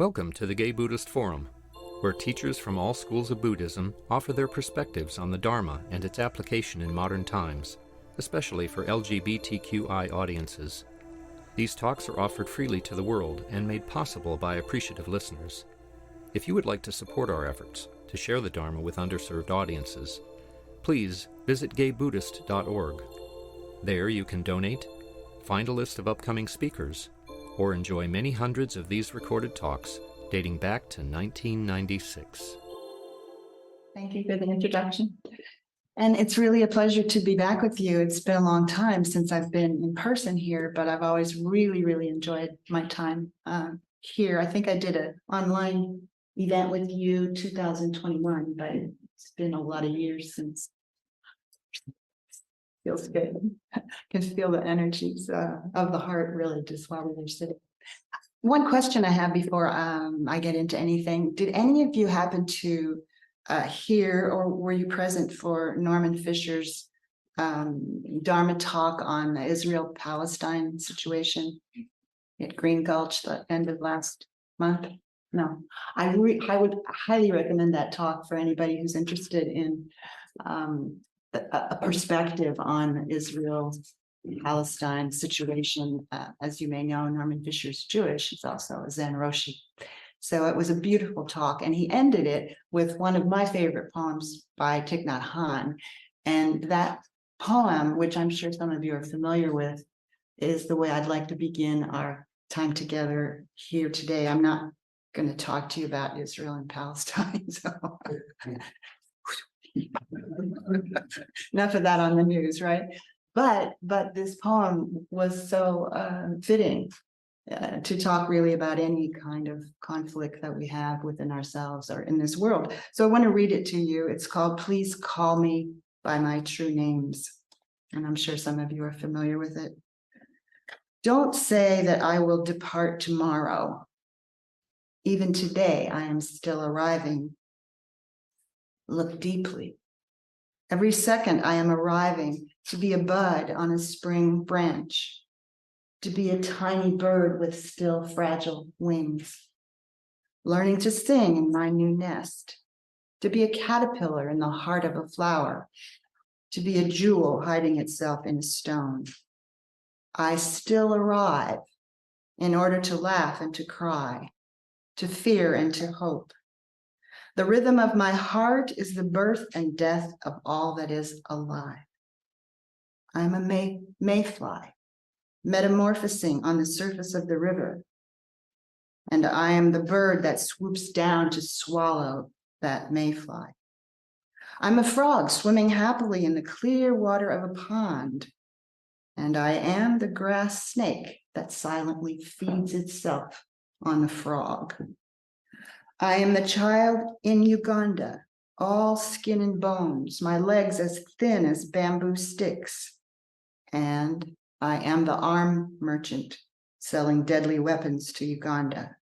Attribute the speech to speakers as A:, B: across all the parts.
A: Welcome to the Gay Buddhist Forum, where teachers from all schools of Buddhism offer their perspectives on the Dharma and its application in modern times, especially for LGBTQI audiences. These talks are offered freely to the world and made possible by appreciative listeners. If you would like to support our efforts to share the Dharma with underserved audiences, please visit gaybuddhist.org. There you can donate, find a list of upcoming speakers, or enjoy many hundreds of these recorded talks dating back to 1996.
B: Thank you for the introduction. And it's really a pleasure to be back with you. It's been a long time since I've been in person here, but I've always really enjoyed my time here. I think I did an online event with you 2021, but it's been a lot of years since. Feels good. Can feel the energies of the heart really just while we were sitting. One question I have before I get into anything. Did any of you happen to hear or were you present for Norman Fisher's Dharma talk on the Israel-Palestine situation at Green Gulch the end of last month? No. I would highly recommend that talk for anybody who's interested in a perspective on Israel-Palestine situation. As you may know, Norman Fisher's Jewish. He's also a Zen Roshi. So it was a beautiful talk, and he ended it with one of my favorite poems by Thich Nhat Hanh. And that poem, which I'm sure some of you are familiar with, is the way I'd like to begin our time together here today. I'm not going to talk to you about Israel and Palestine, so enough of that on the news, right? But this poem was so fitting to talk really about any kind of conflict that we have within ourselves or in this world. So I want to read it to you. It's called "Please Call Me by My True Names," and I'm sure some of you are familiar with it. Don't say that I will depart tomorrow. Even today, I am still arriving. Look deeply. Every second I am arriving to be a bud on a spring branch, to be a tiny bird with still fragile wings, learning to sing in my new nest, to be a caterpillar in the heart of a flower, to be a jewel hiding itself in a stone. I still arrive in order to laugh and to cry, to fear and to hope. The rhythm of my heart is the birth and death of all that is alive. I am a mayfly, metamorphosing on the surface of the river, and I am the bird that swoops down to swallow that mayfly. I'm a frog swimming happily in the clear water of a pond, and I am the grass snake that silently feeds itself on the frog. I am the child in Uganda, all skin and bones, my legs as thin as bamboo sticks. And I am the arm merchant selling deadly weapons to Uganda.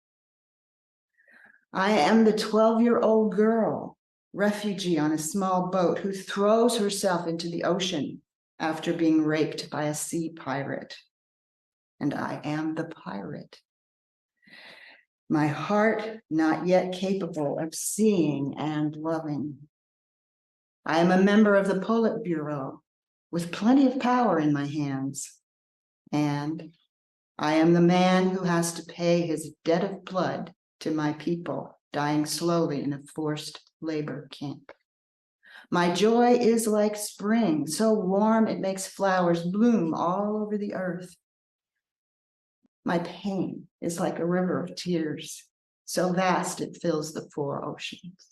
B: I am the 12-year-old girl, refugee on a small boat who throws herself into the ocean after being raped by a sea pirate. And I am the pirate. My heart not yet capable of seeing and loving. I am a member of the Politburo with plenty of power in my hands. And I am the man who has to pay his debt of blood to my people dying slowly in a forced labor camp. My joy is like spring, so warm it makes flowers bloom all over the earth. My pain is like a river of tears, so vast it fills the 4 oceans.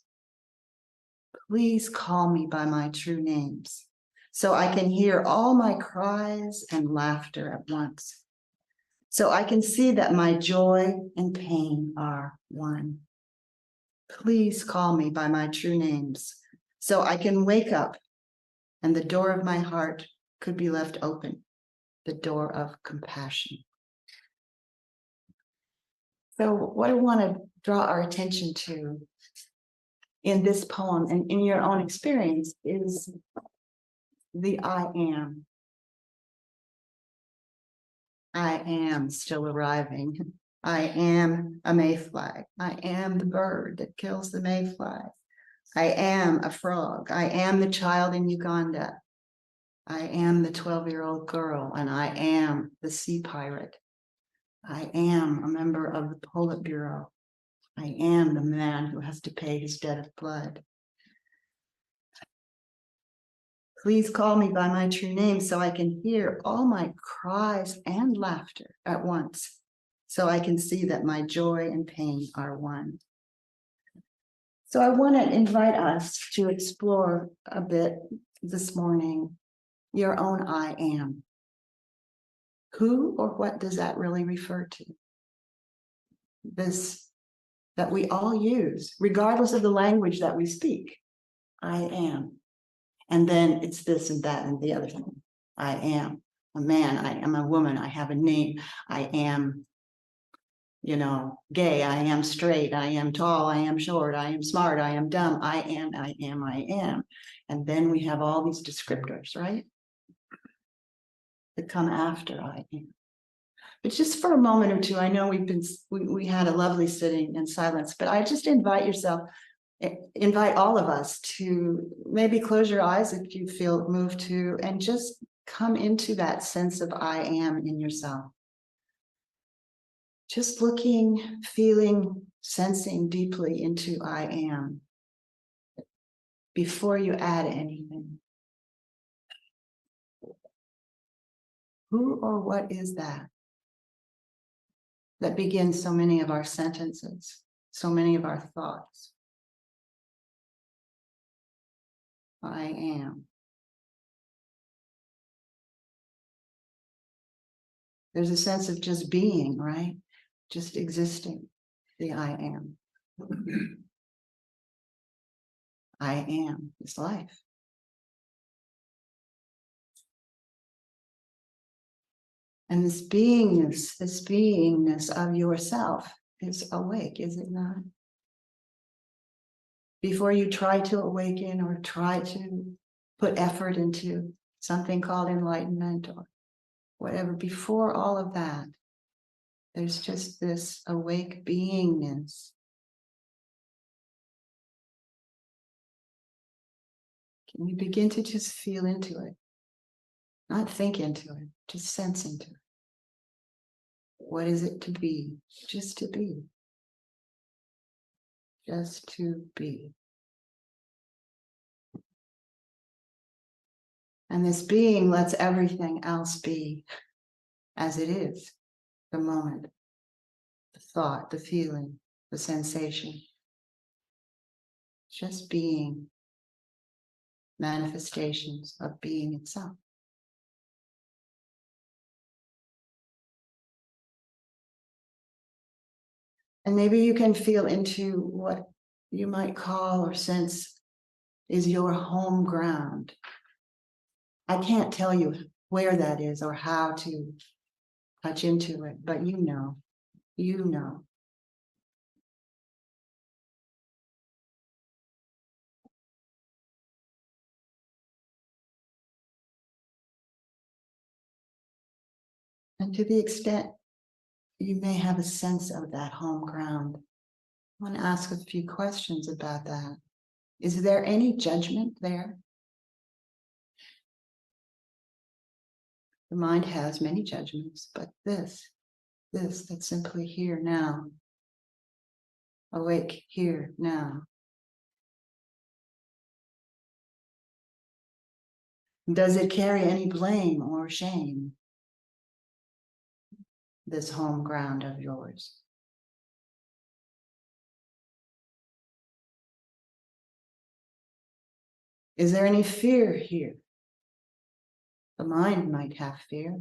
B: Please call me by my true names, so I can hear all my cries and laughter at once, so I can see that my joy and pain are one. Please call me by my true names, so I can wake up and the door of my heart could be left open, the door of compassion. So what I want to draw our attention to in this poem and in your own experience is the I am. I am still arriving. I am a mayfly. I am the bird that kills the mayfly. I am a frog. I am the child in Uganda. I am the 12-year-old girl, and I am the sea pirate. I am a member of the Politburo. I am the man who has to pay his debt of blood. Please call me by my true name so I can hear all my cries and laughter at once, so I can see that my joy and pain are one. So I want to invite us to explore a bit this morning your own I am. Who or what does that really refer to? This that we all use, regardless of the language that we speak. I am. And then it's this and that and the other thing. I am a man. I am a woman. I have a name. I am, gay. I am straight. I am tall. I am short. I am smart. I am dumb. I am, I am, I am. And then we have all these descriptors, right? That come after I am. But just for a moment or two, I know we had a lovely sitting in silence, but I just invite all of us to maybe close your eyes if you feel moved to, and just come into that sense of I am in yourself. Just looking, feeling, sensing deeply into I am before you add anything. Who or what is that begins so many of our sentences, so many of our thoughts? I am. There's a sense of just being, right? Just existing, the I am. I am is life. And this beingness of yourself is awake, is it not? Before you try to awaken or try to put effort into something called enlightenment or whatever, before all of that, there's just this awake beingness. Can you begin to just feel into it? Not think into it, just sense into it. What is it to be? Just to be. Just to be. And this being lets everything else be as it is, the moment, the thought, the feeling, the sensation. Just being, manifestations of being itself. And maybe you can feel into what you might call or sense is your home ground. I can't tell you where that is or how to touch into it, but you know. And to the extent you may have a sense of that home ground, I want to ask a few questions about that. Is there any judgment there? The mind has many judgments, but this that's simply here now, awake here now. Does it carry any blame or shame? This home ground of yours. Is there any fear here? The mind might have fear.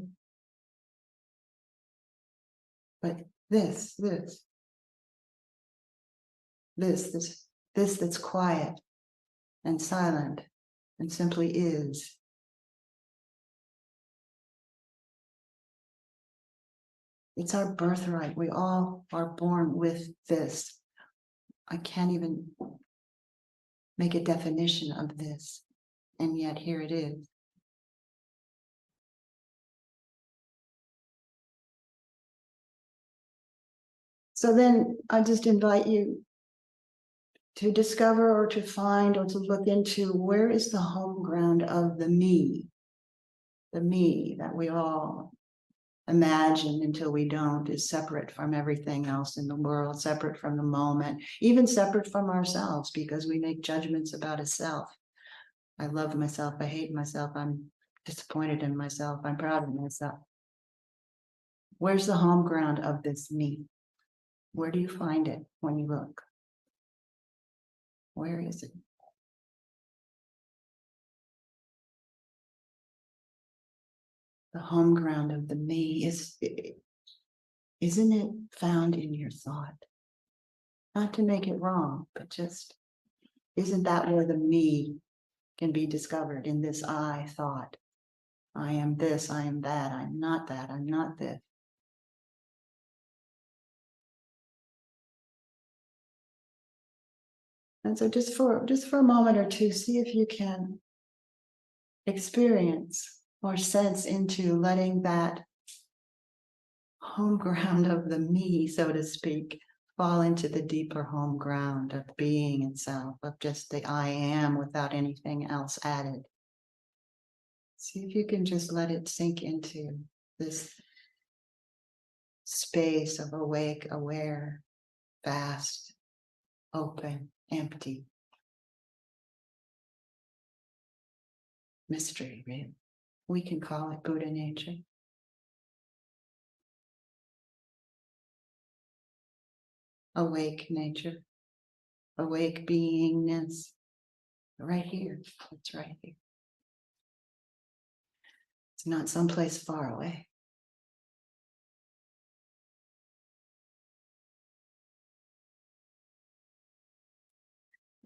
B: But this that's quiet and silent and simply is. It's our birthright. We all are born with this. I can't even make a definition of this, and yet here it is. So then I just invite you to discover or to find or to look into where is the home ground of the me that we all imagine until we don't, is separate from everything else in the world, separate from the moment, even separate from ourselves, because we make judgments about a self. I love myself, I hate myself, I'm disappointed in myself, I'm proud of myself. Where's the home ground of this me? Where do you find it when you look? Where is it? The home ground of the me isn't it found in your thought? Not to make it wrong, but just, isn't that where the me can be discovered, in this I thought? I am this, I am that, I'm not that, I'm not this. And so just for a moment or two, see if you can experience or sense into letting that home ground of the me, so to speak, fall into the deeper home ground of being itself, of just the I am without anything else added. See if you can just let it sink into this space of awake, aware, vast, open, empty. Mystery, really. We can call it Buddha nature. Awake nature. Awake beingness. Right here. It's right here. It's not someplace far away.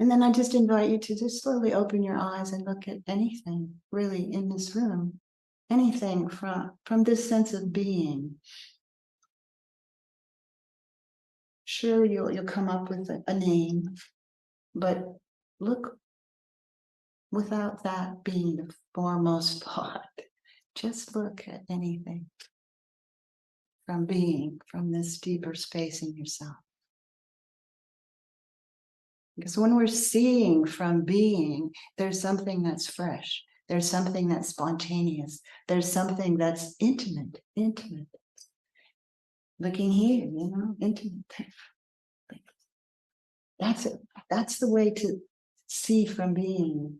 B: And then I just invite you to just slowly open your eyes and look at anything really in this room. Anything from this sense of being. Sure, you'll come up with a name, but look without that being the foremost thought. Just look at anything from being, from this deeper space in yourself. Because when we're seeing from being, there's something that's fresh. There's something that's spontaneous. There's something that's intimate. Looking here, intimate. That's it. That's the way to see from being,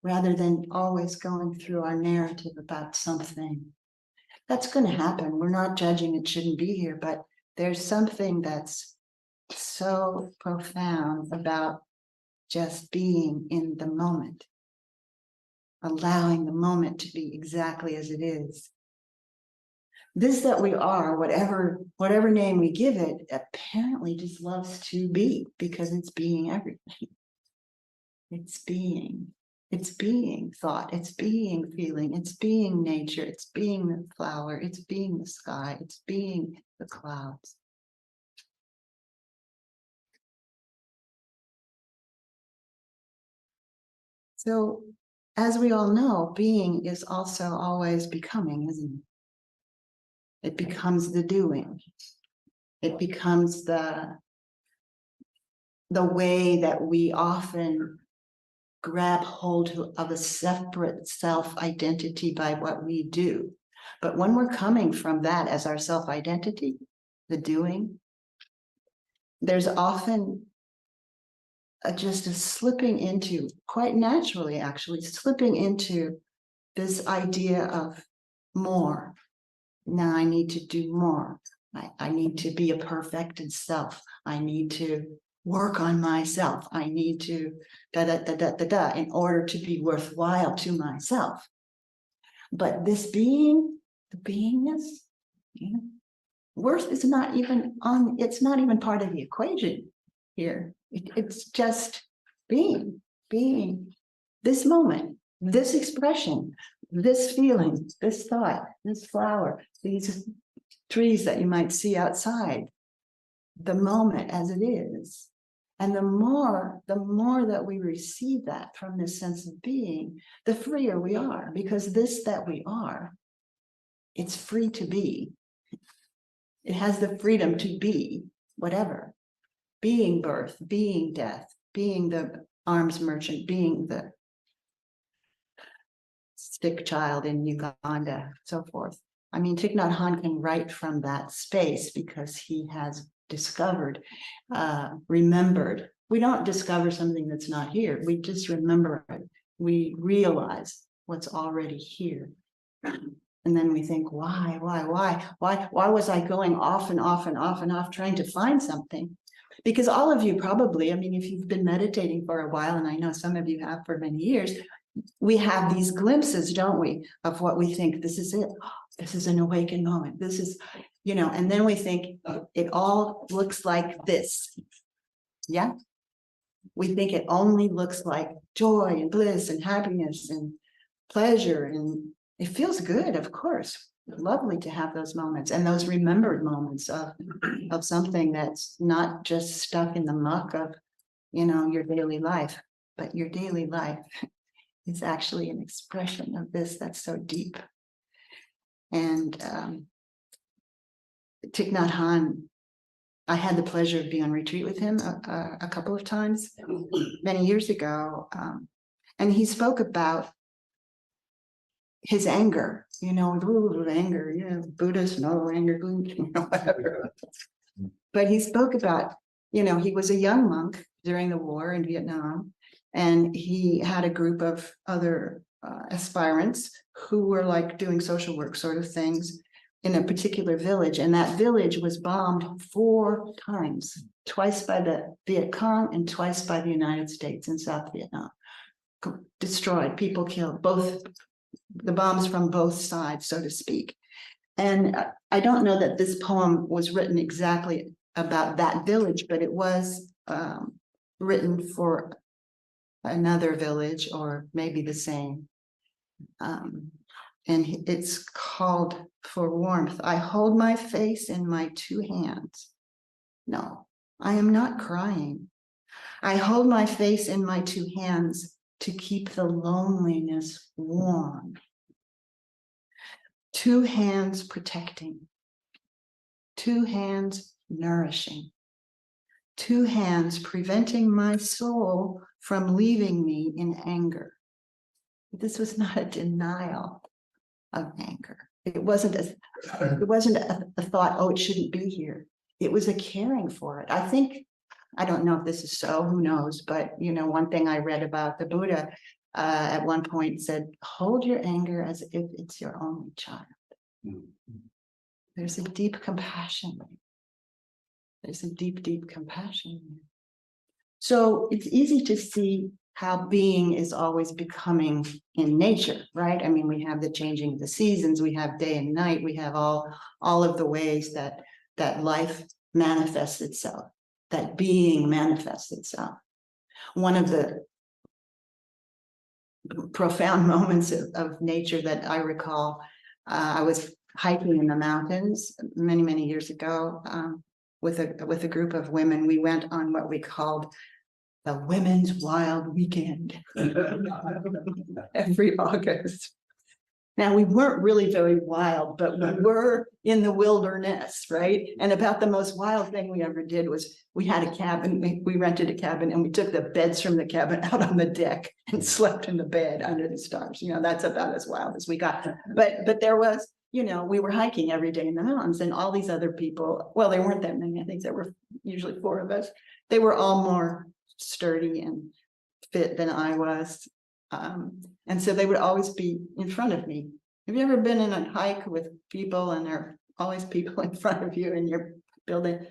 B: rather than always going through our narrative about something. That's going to happen. We're not judging it shouldn't be here, but there's something that's so profound about just being in the moment, allowing the moment to be exactly as it is. This that we are, whatever name we give it, apparently just loves to be, because it's being everything. It's being thought, it's being feeling, it's being nature, it's being the flower, it's being the sky, it's being the clouds. So, as we all know, being is also always becoming, isn't it? It becomes the doing. It becomes the way that we often grab hold of a separate self-identity by what we do. But when we're coming from that as our self-identity, the doing, there's often just a slipping into, quite naturally actually, slipping into this idea of more. Now I need to do more. I need to be a perfected self. I need to work on myself. I need to in order to be worthwhile to myself. But this being, the beingness, worth is not even it's not even part of the equation here. It's just being this moment, this expression, this feeling, this thought, this flower, these trees that you might see outside, the moment as it is. And the more that we receive that from this sense of being, the freer we are, because this that we are, it's free to be. It has the freedom to be whatever, being birth, being death, being the arms merchant, being the sick child in Uganda, so forth. I mean, Thich Nhat Hanh can write from that space because he has discovered, remembered. We don't discover something that's not here. We just remember it. We realize what's already here. And then we think, why was I going off and off and off and off trying to find something? Because all of you probably, I mean, if you've been meditating for a while, and I know some of you have for many years, we have these glimpses, don't we, of what we think, this is it. This is an awakened moment. This is, and then we think it all looks like this. Yeah. We think it only looks like joy and bliss and happiness and pleasure. And it feels good, of course. Lovely to have those moments and those remembered moments of something that's not just stuck in the muck of, your daily life, but your daily life is actually an expression of this that's so deep. And Thich Nhat Hanh, I had the pleasure of being on retreat with him a couple of times many years ago. And he spoke about his anger, anger, Buddhist, no anger, whatever. But he spoke about, he was a young monk during the war in Vietnam, and he had a group of other aspirants who were like doing social work sort of things in a particular village. And that village was bombed 4 times, twice by the Viet Cong and twice by the United States in South Vietnam. Destroyed, people killed, both the bombs from both sides, so to speak. And I don't know that this poem was written exactly about that village, but it was written for another village, or maybe the same. And it's called For Warmth. I hold my face in my 2 hands. No, I am not crying. I hold my face in my 2 hands to keep the loneliness warm. 2 hands protecting, 2 hands nourishing, 2 hands preventing my soul from leaving me in anger. This was not a denial of anger. It wasn't a thought, oh, it shouldn't be here. It was a caring for it. I don't know if this is so, who knows, but one thing I read about the Buddha at one point said, hold your anger as if it's your only child. There's a deep compassion. There's a deep, deep compassion. So it's easy to see how being is always becoming in nature, right? I mean, we have the changing of the seasons, we have day and night, we have all of the ways that life manifests itself, that being manifests itself. One of the profound moments of nature that I recall, I was hiking in the mountains many, many years ago with a group of women. We went on what we called the Women's Wild Weekend every August. Now, we weren't really very wild, but we were in the wilderness, right? And about the most wild thing we ever did was we had a cabin, we rented a cabin, and we took the beds from the cabin out on the deck and slept in the bed under the stars. That's about as wild as we got. But there was, we were hiking every day in the mountains, and all these other people, well, there weren't that many. I think there were usually 4 of us. They were all more sturdy and fit than I was. And so they would always be in front of me. Have you ever been in a hike with people and there are always people in front of you and you're building,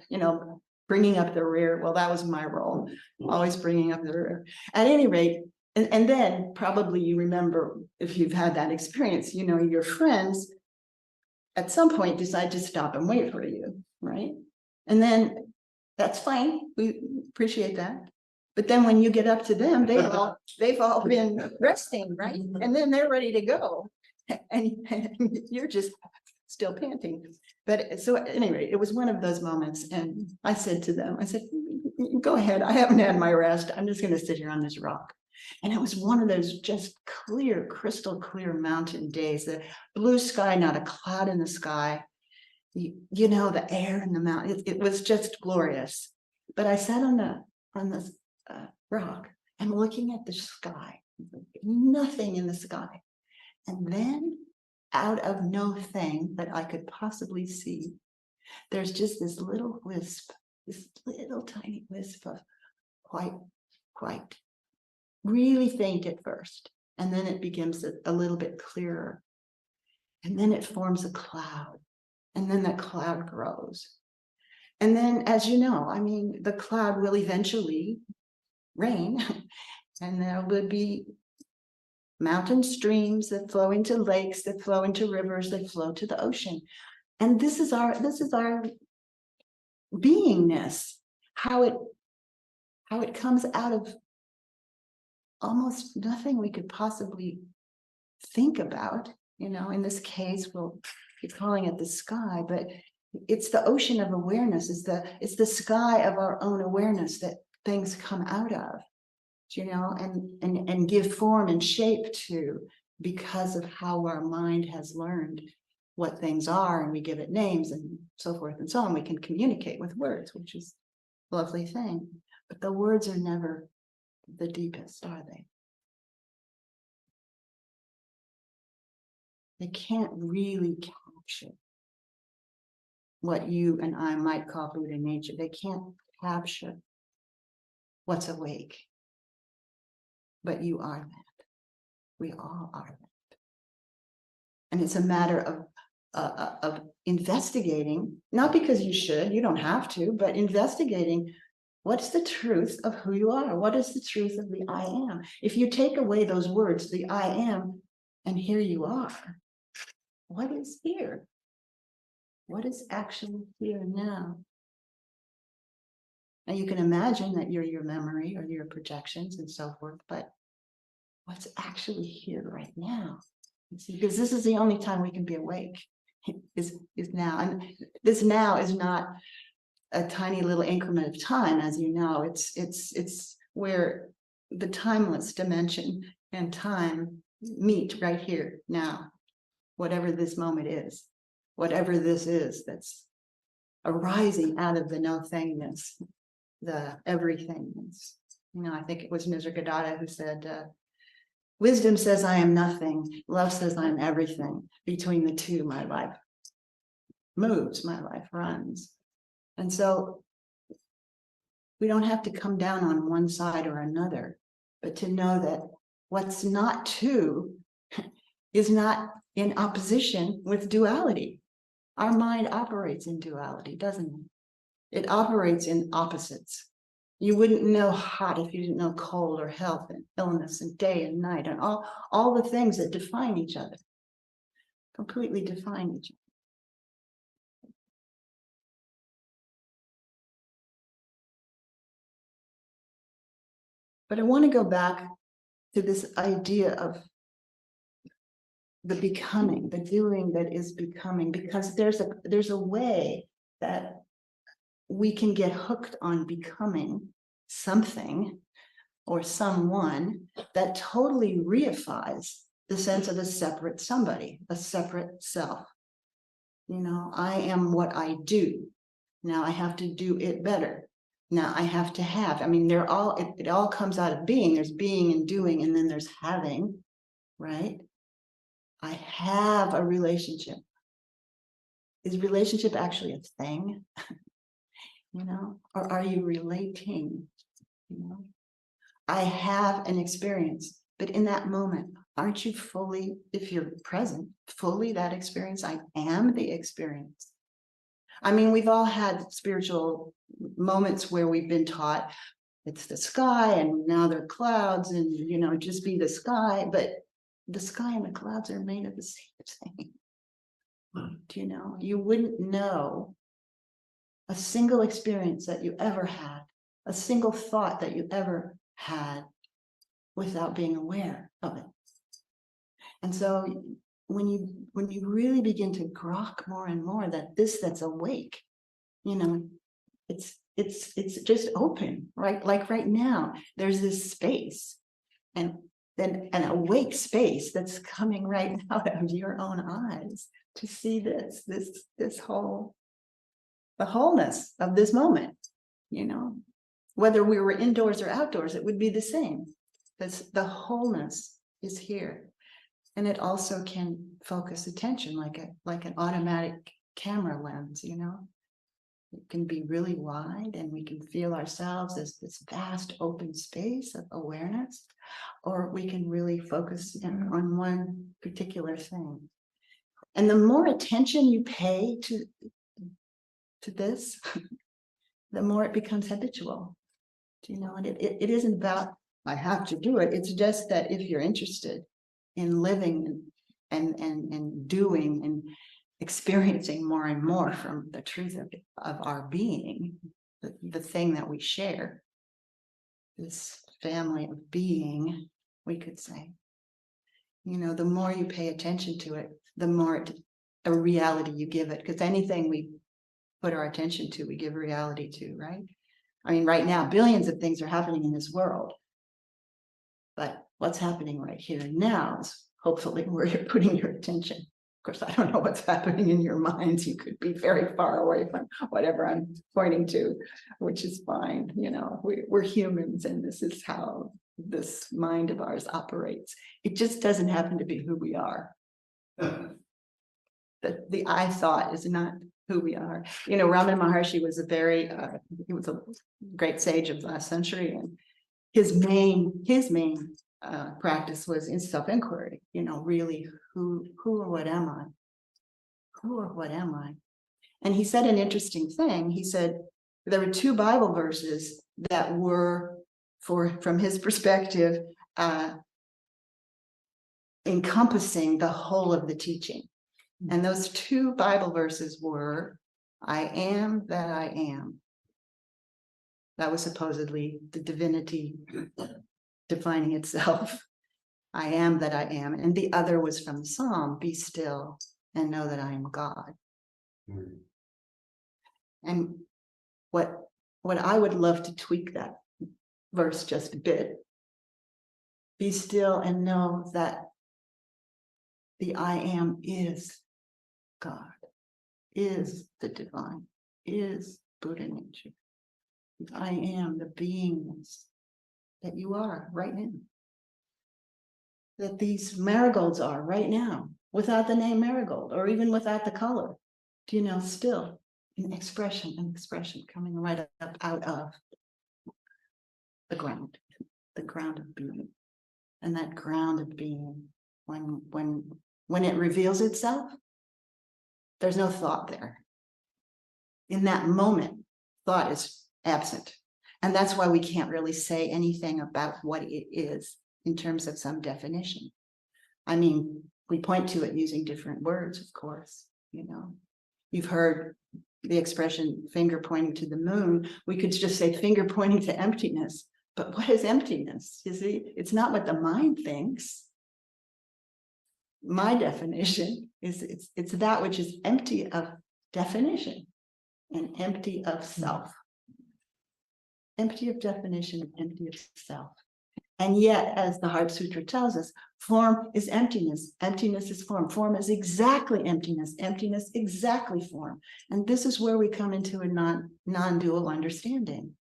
B: bringing up the rear? Well, that was my role, always bringing up the rear. At any rate, and then probably you remember, if you've had that experience, your friends at some point decide to stop and wait for you, right? And then that's fine. We appreciate that. But then when you get up to them, they've all been resting, right? And then they're ready to go. And you're just still panting. But so anyway, it was one of those moments. And I said to them, go ahead. I haven't had my rest. I'm just going to sit here on this rock. And it was one of those just clear, crystal clear mountain days, the blue sky, not a cloud in the sky. the air in the mountain. It was just glorious. But I sat on the rock and looking at the sky, nothing in the sky. And then out of no thing that I could possibly see, there's just this little wisp, this little tiny wisp of white, really faint at first. And then it becomes a little bit clearer. And then it forms a cloud. And then that cloud grows. And then, as you know, I mean, the cloud will eventually rain, and there would be mountain streams that flow into lakes, that flow into rivers, that flow to the ocean. And this is our beingness, how it comes out of almost nothing we could possibly think about. In this case, we'll keep calling it the sky, but it's the ocean of awareness. It's the sky of our own awareness that things come out of, and give form and shape to, because of how our mind has learned what things are, and we give it names and so forth and so on. We can communicate with words, which is a lovely thing, but the words are never the deepest, are they? They can't really capture what you and I might call Buddha nature. They can't capture what's awake. But you are that. We all are that. And it's a matter of investigating, not because you should, you don't have to, but investigating what's the truth of who you are. What is the truth of the I am? If you take away those words, the I am, and here you are, what is here? What is actually here now? And you can imagine that you're your memory or your projections and so forth, but what's actually here right now? Because this is the only time we can be awake, is now. And this now is not a tiny little increment of time, as you know. It's where the timeless dimension and time meet right here now. Whatever this moment is, whatever this is that's arising out of the no-thingness, the everythingness. I think it was Nisargadatta who said, wisdom says I am nothing, love says I am everything. Between the two, my life moves, my life runs. And so we don't have to come down on one side or another, but to know that what's not two is not in opposition with duality. Our mind operates in duality, doesn't it? It operates in opposites. You wouldn't know hot if you didn't know cold, or health and illness and day and night, and all the things that define each other, completely define each other. But I want to go back to this idea of the becoming, the doing that is becoming, because there's a way that we can get hooked on becoming something or someone that totally reifies the sense of a separate somebody, a separate self. I am what I do. Now I have to do it better. Now I have to have. I mean, it all comes out of being. There's being and doing, and then there's having, right? I have a relationship. Is relationship actually a thing? Or are you relating? I have an experience, but in that moment, aren't you fully, if you're present, fully that experience? I am the experience. I mean, we've all had spiritual moments where we've been taught it's the sky, and now they're clouds, and just be the sky, but the sky and the clouds are made of the same thing. Do you know? You wouldn't know a single experience that you ever had, a single thought that you ever had, without being aware of it. And so when you really begin to grok more and more that that's awake, it's just open, right? Like right now, there's this space, and then an awake space that's coming right out of your own eyes. to see this whole, the wholeness of this moment, whether we were indoors or outdoors, it would be the same. Because the wholeness is here. And it also can focus attention like an automatic camera lens, It can be really wide and we can feel ourselves as this vast open space of awareness, or we can really focus on one particular thing. And the more attention you pay to this, the more it becomes habitual. And it isn't about, I have to do it. It's just that if you're interested in living and doing and experiencing more and more from the truth of our being, the thing that we share, this family of being, we could say, the more you pay attention to it, the more a reality you give it. Because anything we put our attention to, we give reality to, right? I mean, right now, billions of things are happening in this world. But what's happening right here and now is hopefully where you're putting your attention. Of course, I don't know what's happening in your minds. You could be very far away from whatever I'm pointing to, which is fine. We're humans, and this is how this mind of ours operates. It just doesn't happen to be who we are. The I thought is not who we are. Ramana Maharshi was he was a great sage of the last century, and his main practice was in self-inquiry. Really, who or what am I? Who or what am I? And he said an interesting thing. He said there were two Bible verses that were, from his perspective, encompassing the whole of the teaching. And those two Bible verses were, I am that I am. That was supposedly the divinity defining itself. I am that I am. And the other was from the Psalm, be still and know that I am God. Mm. And what I would love to tweak that verse just a bit. Be still and know that the I am is God, is the divine, is Buddha nature. I am the beingness that you are right now. That these marigolds are right now, without the name marigold, or even without the color. Still an expression coming right up out of the ground of being. And that ground of being, when it reveals itself, there's no thought there. In that moment, thought is absent. And that's why we can't really say anything about what it is in terms of some definition. I mean, we point to it using different words, of course. You've heard the expression finger pointing to the moon. We could just say finger pointing to emptiness. But what is emptiness? You see, it's not what the mind thinks. My definition is it's that which is empty of definition and empty of self. Empty of definition, empty of self. And yet, as the Heart Sutra tells us, form is emptiness. Emptiness is form. Form is exactly emptiness. Emptiness exactly form. And this is where we come into a non-dual understanding.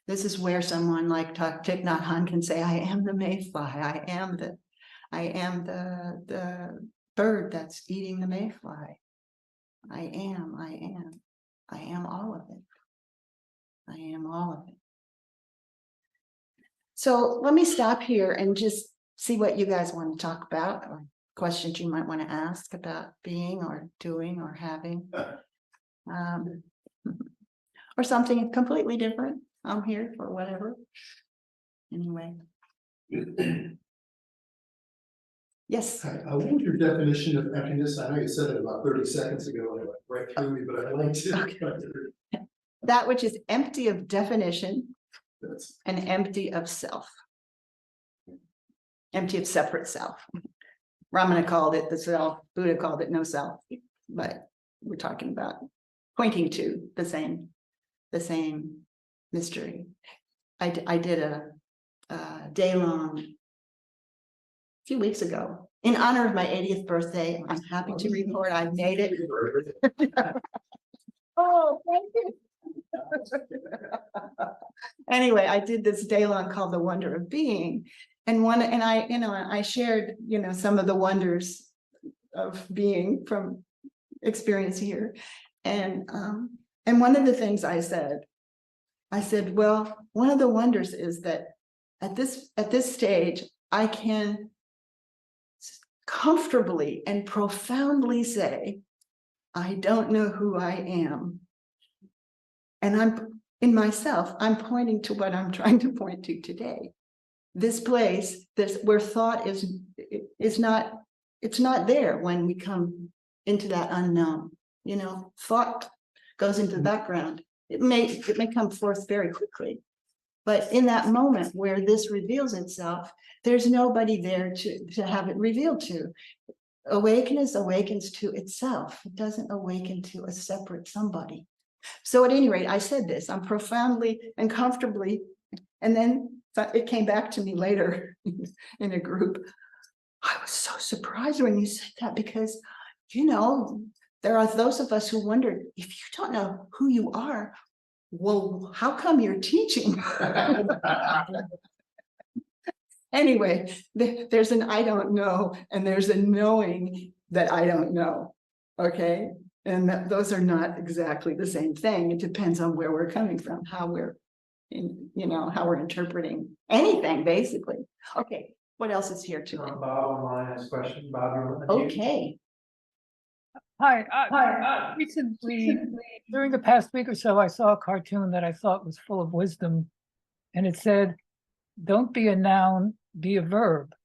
B: This is where someone like Thich Nhat Hanh can say, I am the mayfly. I am the bird that's eating the mayfly. I am all of it. I am all of it. So let me stop here and just see what you guys want to talk about, or questions you might want to ask about being or doing or having, or something completely different. I'm here for whatever. Anyway. Yes.
C: Hi, what was your definition of emptiness? I know you said it about 30 seconds ago and it went right through me, but I liked it.
B: Okay. That which is empty of definition and empty of self. Empty of separate self. Ramana called it the self, Buddha called it no self, but we're talking about pointing to the same mystery. I did a day-long, a few weeks ago, in honor of my 80th birthday, I'm happy to report I made it. Oh, thank you. Anyway, I did this day long called The Wonder of Being. And I shared, some of the wonders of being from experience here. And one of the things I said, well, one of the wonders is that at this stage, I can comfortably and profoundly say, I don't know who I am. And I'm pointing to what I'm trying to point to today. This place, where thought is not, it's not there when we come into that unknown. Thought goes into the background. It may come forth very quickly, but in that moment where this reveals itself, there's nobody there to have it revealed to. Awakeness awakens to itself. It doesn't awaken to a separate somebody. So at any rate, I said this, I'm profoundly and comfortably, and then it came back to me later in a group. I was so surprised when you said that, because, there are those of us who wondered, if you don't know who you are, well, how come you're teaching? Anyway, there's an I don't know, and there's a knowing that I don't know. Okay. And those are not exactly the same thing. It depends on where we're coming from, how we're interpreting anything, basically. Okay, what else is here today?
D: Bob online has a question. Bob,
B: Okay.
E: Hi. Recently, during the past week or so, I saw a cartoon that I thought was full of wisdom, and it said, "Don't be a noun, be a verb."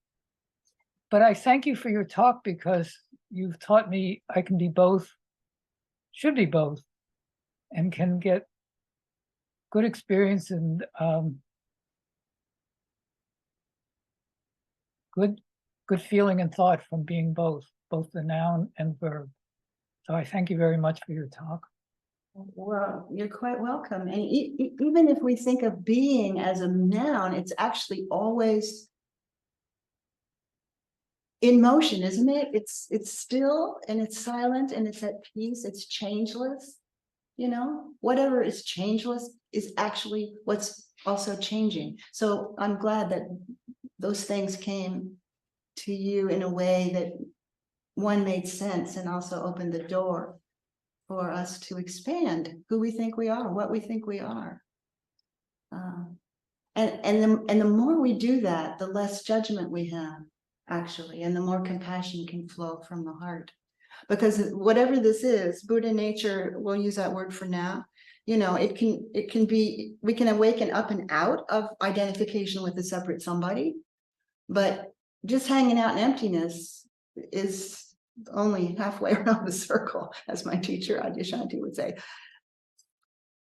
E: But I thank you for your talk, because you've taught me I can be both, should be both, and can get good experience and good feeling and thought from being both the noun and verb. So I thank you very much for your talk.
B: Well, you're quite welcome. And even if we think of being as a noun, it's actually always in motion, isn't it? It's still, and it's silent, and it's at peace. It's changeless. Whatever is changeless is actually what's also changing. So I'm glad that those things came to you in a way that one made sense, and also opened the door for us to expand who we think we are, what we think we are. And the more we do that, the less judgment we have, actually, and the more compassion can flow from the heart. Because whatever this is, Buddha nature, we'll use that word for now, it can be, we can awaken up and out of identification with a separate somebody, but just hanging out in emptiness is only halfway around the circle, as my teacher Adyashanti would say.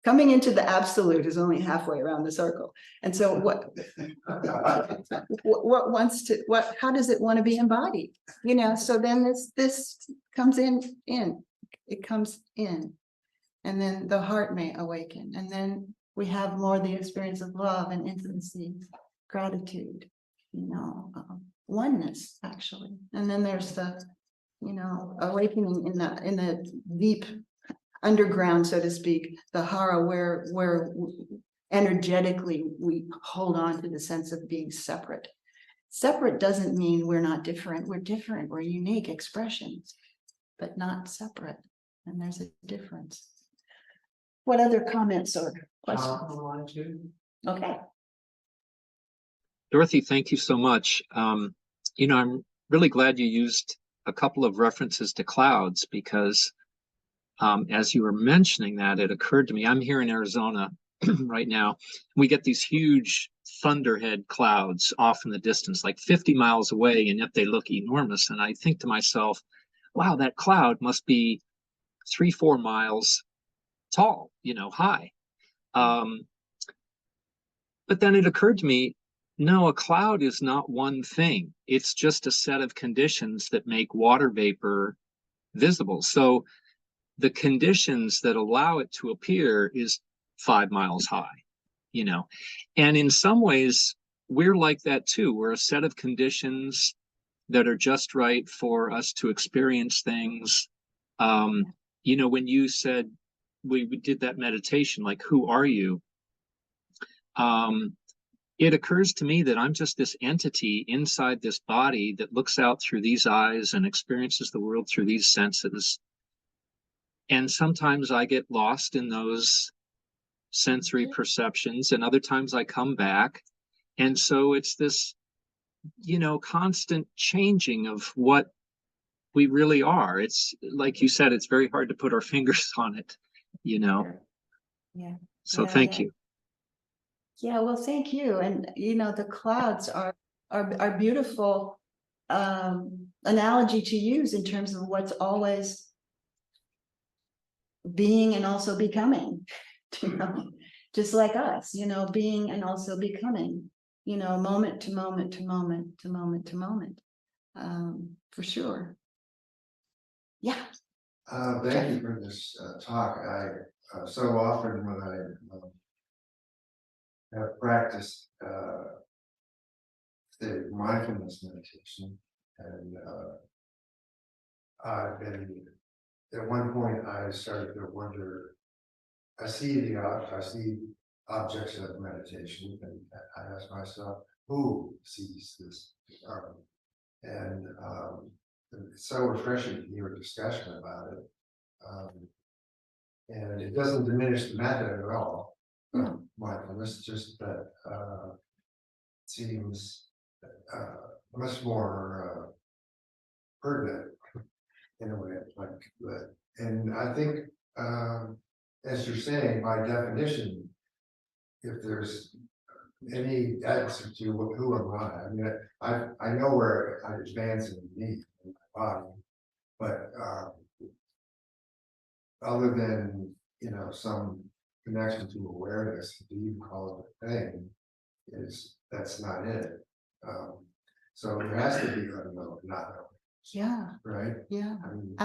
B: Coming into the absolute is only halfway around the circle. And so how does it want to be embodied? So then this comes in, it comes in, and then the heart may awaken. And then we have more the experience of love and intimacy, gratitude, oneness, actually. And then there's the, awakening in the deep underground, so to speak, the hara, where energetically we hold on to the sense of being separate. Separate doesn't mean we're not different. We're different. We're unique expressions, but not separate. And there's a difference. What other comments or questions? Okay.
A: Dorothy, thank you so much. I'm really glad you used a couple of references to clouds, because as you were mentioning that, it occurred to me, I'm here in Arizona right now. We get these huge thunderhead clouds off in the distance, like 50 miles away, and yet they look enormous. And I think to myself, wow, that cloud must be 3-4 miles tall, high. But then it occurred to me, no, a cloud is not one thing. It's just a set of conditions that make water vapor visible. So the conditions that allow it to appear is 5 miles high, and in some ways we're like that too. We're a set of conditions
F: that are just right for us to experience things. You know, when you said we did that meditation, like, who are you? It occurs to me that I'm just this entity inside this body that looks out through these eyes and experiences the world through these senses. And sometimes I get lost in those sensory perceptions, and other times I come back. And so it's this, you know, constant changing of what we really are. It's like you said, it's very hard to put our fingers on it, you know.
B: Yeah.
F: So
B: Yeah,
F: thank
B: yeah.
F: you.
B: Yeah, well, thank you. And the clouds are beautiful analogy to use in terms of what's always being and also becoming, just like us, being and also becoming, moment to moment to moment to moment to moment, for sure. Yeah.
G: Thank you for this talk. I so often when I have practiced the mindfulness meditation, and I've been, at one point I started to wonder, I see objects of meditation, and I ask myself, who sees this? And it's so refreshing to hear a discussion about it. And it doesn't diminish the method at all. Mindfulness, just that seems much more pertinent in a way, like that. And I think, as you're saying, by definition, if there's any answer to who am I? I mean, I know where I advance in me, in my body, but other than some connection to awareness, do you call it a thing? That's not it. So there has to be unknown, not known.
B: Yeah.
G: Right.
B: Yeah.
G: I mean,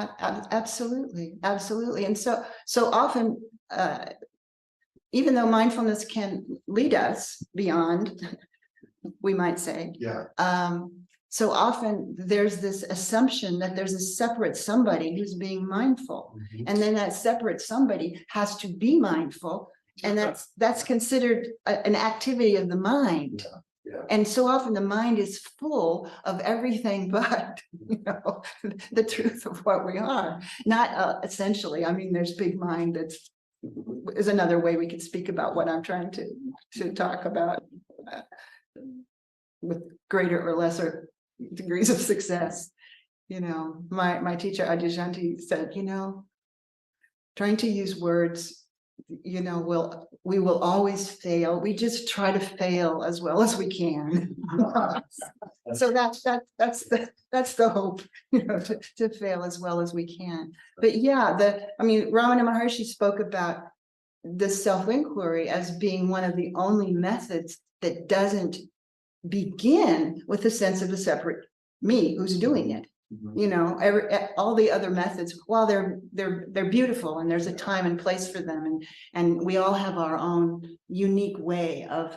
B: Absolutely. And so often, even though mindfulness can lead us beyond, we might say,
G: yeah.
B: So often there's this assumption that there's a separate somebody who's being mindful, and then that separate somebody has to be mindful, and that's considered an activity of the mind.
G: Yeah.
B: And so often the mind is full of everything but the truth of what we are. Not essentially. I mean, there's big mind is another way we could speak about what I'm trying to talk about, with greater or lesser degrees of success. My teacher Adyashanti said, trying to use words, we will always fail. We just try to fail as well as we can. So that's the hope, to fail as well as we can. But yeah, Ramana Maharshi spoke about this self-inquiry as being one of the only methods that doesn't begin with a sense of a separate me who's doing it. All the other methods, while they're beautiful and there's a time and place for them, and we all have our own unique way of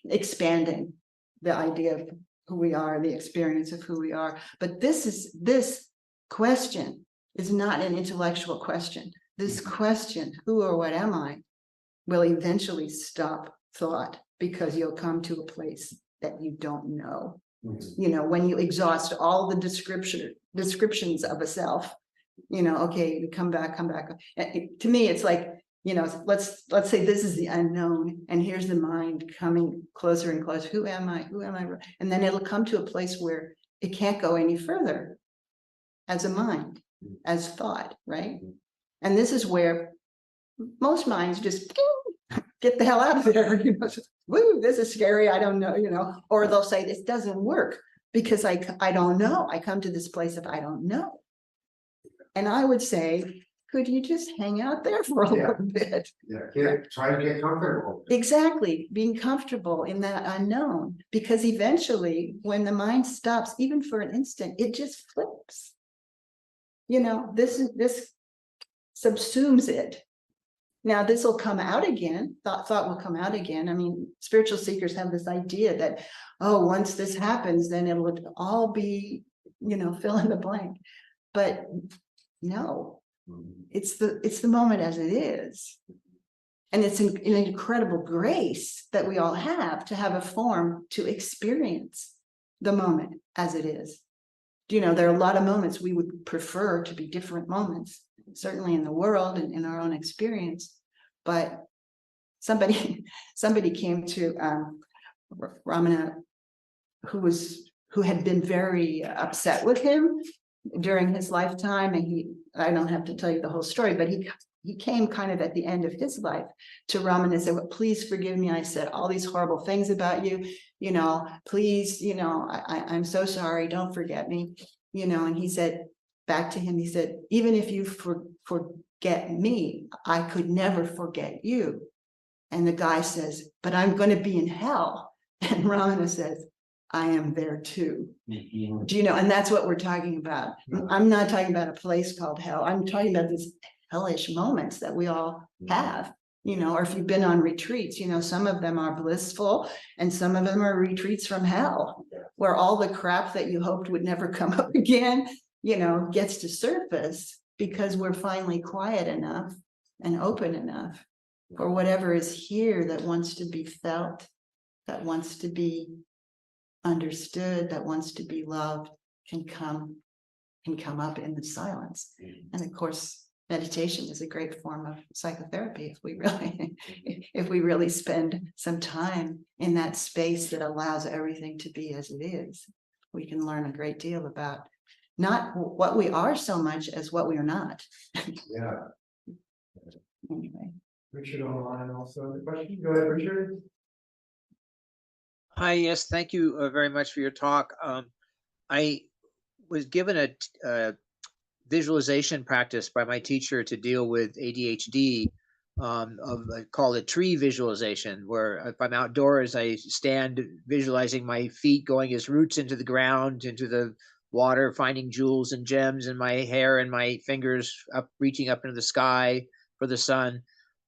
B: expanding the idea of who we are, the experience of who we are. But this question is not an intellectual question. This question, who or what am I, will eventually stop thought, because you'll come to a place that you don't know. When you exhaust all the descriptions of a self, okay, we come back. To me, it's like, let's say this is the unknown, and here's the mind coming closer and closer. Who am I? And then it'll come to a place where it can't go any further as a mind, as thought, right? And this is where most minds just get the hell out of there. Woo, this is scary. I don't know, or they'll say this doesn't work because I don't know. I come to this place of I don't know. And I would say, could you just hang out there for a little bit?
G: Yeah, try to get comfortable. Exactly,
B: being comfortable in that unknown, because eventually when the mind stops, even for an instant, it just flips. This subsumes it. Now, this will come out again. Thought will come out again. I mean, spiritual seekers have this idea that, oh, once this happens, then it would all be, fill in the blank. But no, it's the moment as it is. And it's an incredible grace that we all have to have a form to experience the moment as it is. There are a lot of moments we would prefer to be different moments, certainly in the world and in our own experience. But somebody came to Ramana who had been very upset with him during his lifetime, and I don't have to tell you the whole story, but he came kind of at the end of his life to Ramana and said, well, please forgive me. I said all these horrible things about you, please, I'm so sorry. Don't forget me, and he said back to him, he said, even if you forget me, I could never forget you. And the guy says, but I'm going to be in hell. And Ramana says, I am there too. And that's what we're talking about. I'm not talking about a place called hell. I'm talking about these hellish moments that we all have, or if you've been on retreats, some of them are blissful and some of them are retreats from hell, where all the crap that you hoped would never come up again, gets to surface because we're finally quiet enough and open enough for whatever is here that wants to be felt, that wants to be understood, that wants to be loved, can come up in the silence. And of course, meditation is a great form of psychotherapy if we really spend some time in that space that allows everything to be as it is. We can learn a great deal about not what we are so much as what we are not.
G: Yeah.
B: Anyway.
D: Richard online also. The question, go ahead, Richard.
H: Hi, yes, thank you very much for your talk. I was given a visualization practice by my teacher to deal with ADHD, I call it tree visualization, where if I'm outdoors, I stand visualizing my feet going as roots into the ground, into the water, finding jewels and gems in my hair and my fingers up, reaching up into the sky for the sun,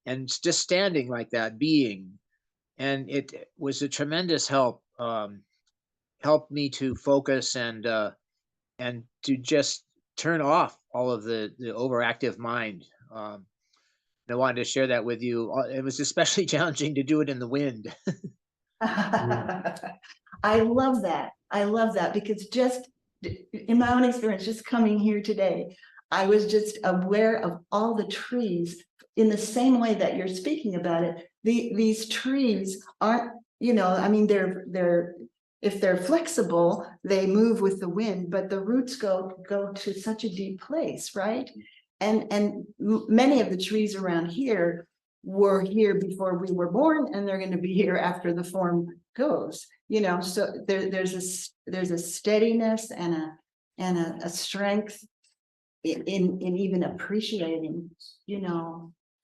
H: and just standing like that, being. And it was a tremendous help, helped me to focus and to just turn off all of the overactive mind. I wanted to share that with you. It was especially challenging to do it in the wind.
B: I love that. I love that because just in my own experience, just coming here today, I was just aware of all the trees in the same way that you're speaking about it. These trees aren't, I mean, they're if they're flexible, they move with the wind, but the roots go to such a deep place, right? And many of the trees around here were here before we were born, and they're going to be here after the form goes. So there's a steadiness and a strength in even appreciating,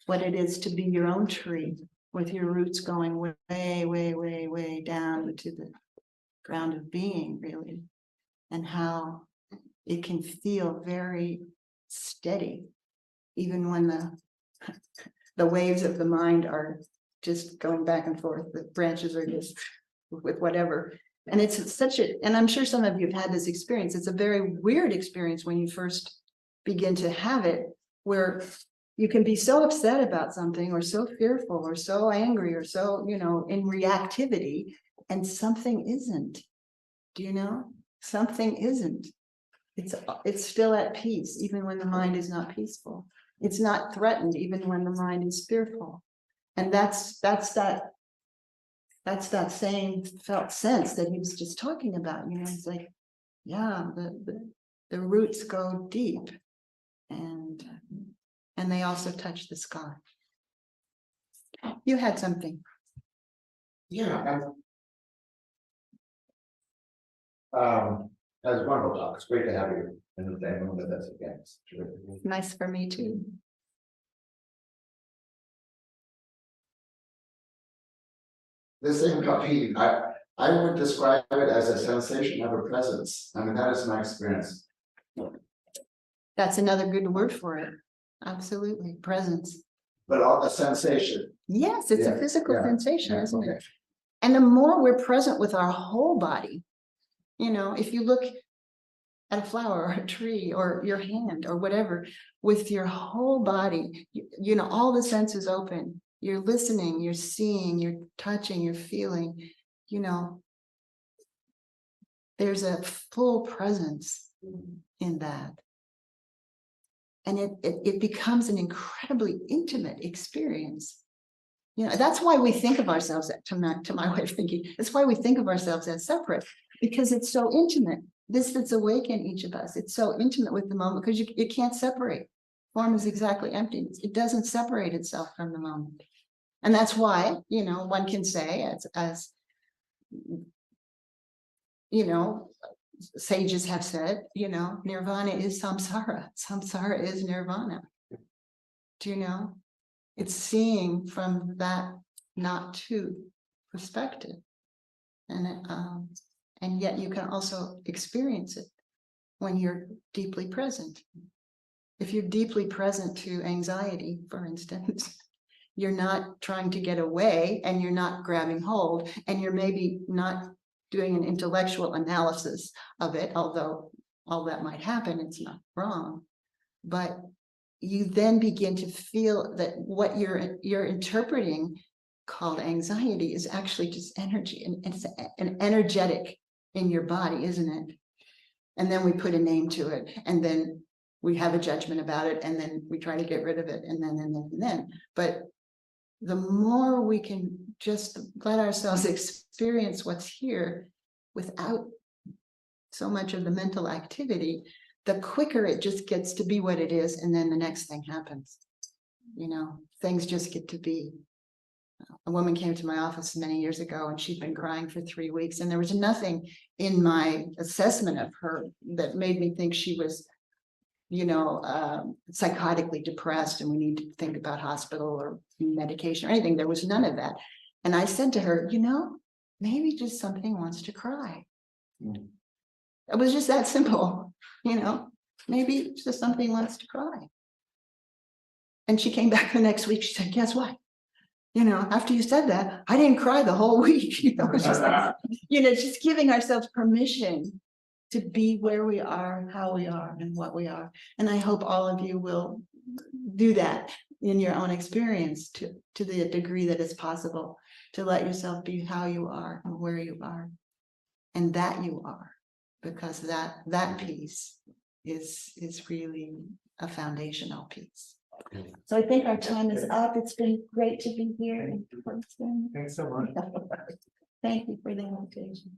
B: what it is to be your own tree with your roots going way, way, way, way down to the ground of being, really, and how it can feel very steady, even when the waves of the mind are just going back and forth. The branches are just with whatever. And it's and I'm sure some of you have had this experience. It's a very weird experience when you first begin to have it, where you can be so upset about something or so fearful or so angry or so, in reactivity, and something isn't. Do you know? Something isn't. It's still at peace, even when the mind is not peaceful. It's not threatened, even when the mind is fearful. And that's that same felt sense that he was just talking about. It's like, yeah, the roots go deep, and they also touch the sky. You had something.
G: Yeah. That was wonderful talk. It's great to have you in the same room with us again. It's terrific.
B: Nice for me too.
G: This thing called heat, I would describe it as a sensation of a presence. I mean, that is my experience.
B: That's another good word for it. Absolutely. Presence.
G: But all the sensation.
B: Yes, it's a
G: Yeah,
B: physical
G: yeah,
B: sensation,
G: yeah,
B: isn't it?
G: okay.
B: And the more we're present with our whole body, if you look at a flower or a tree or your hand or whatever, with your whole body, all the senses open, you're listening, you're seeing, you're touching, you're feeling, there's a full presence in that. And it becomes an incredibly intimate experience. That's why we think of ourselves, to my way of thinking, that's why we think of ourselves as separate, because it's so intimate. This that's awake in each of us, it's so intimate with the moment, because you can't separate. Form is exactly emptiness. It doesn't separate itself from the moment. And that's why, one can say, as sages have said, nirvana is samsara. Samsara is nirvana. Do you know? It's seeing from that not to perspective. And yet you can also experience it when you're deeply present. If you're deeply present to anxiety, for instance, you're not trying to get away, and you're not grabbing hold, and you're maybe not doing an intellectual analysis of it, although all that might happen, it's not wrong. But you then begin to feel that what you're interpreting, called anxiety, is actually just energy, and it's an energetic in your body, isn't it? And then we put a name to it, and then we have a judgment about it, and then we try to get rid of it, and then. But the more we can just let ourselves experience what's here without so much of the mental activity, the quicker it just gets to be what it is, and then the next thing happens. Things just get to be. A woman came to my office many years ago, and she'd been crying for 3 weeks, and there was nothing in my assessment of her that made me think she was, psychotically depressed, and we need to think about hospital or medication or anything. There was none of that. And I said to her, maybe just something wants to cry. It was just that simple, maybe just something wants to cry. And she came back the next week. She said, guess what? After you said that, I didn't cry the whole week. It's just, just giving ourselves permission to be where we are, how we are, and what we are. And I hope all of you will do that in your own experience to the degree that is possible, to let yourself be how you are and where you are and that you are, because that piece is really a foundational piece. So I think our time is up. It's been great to be here in person.
D: Thanks so much.
B: Thank you for the invitation.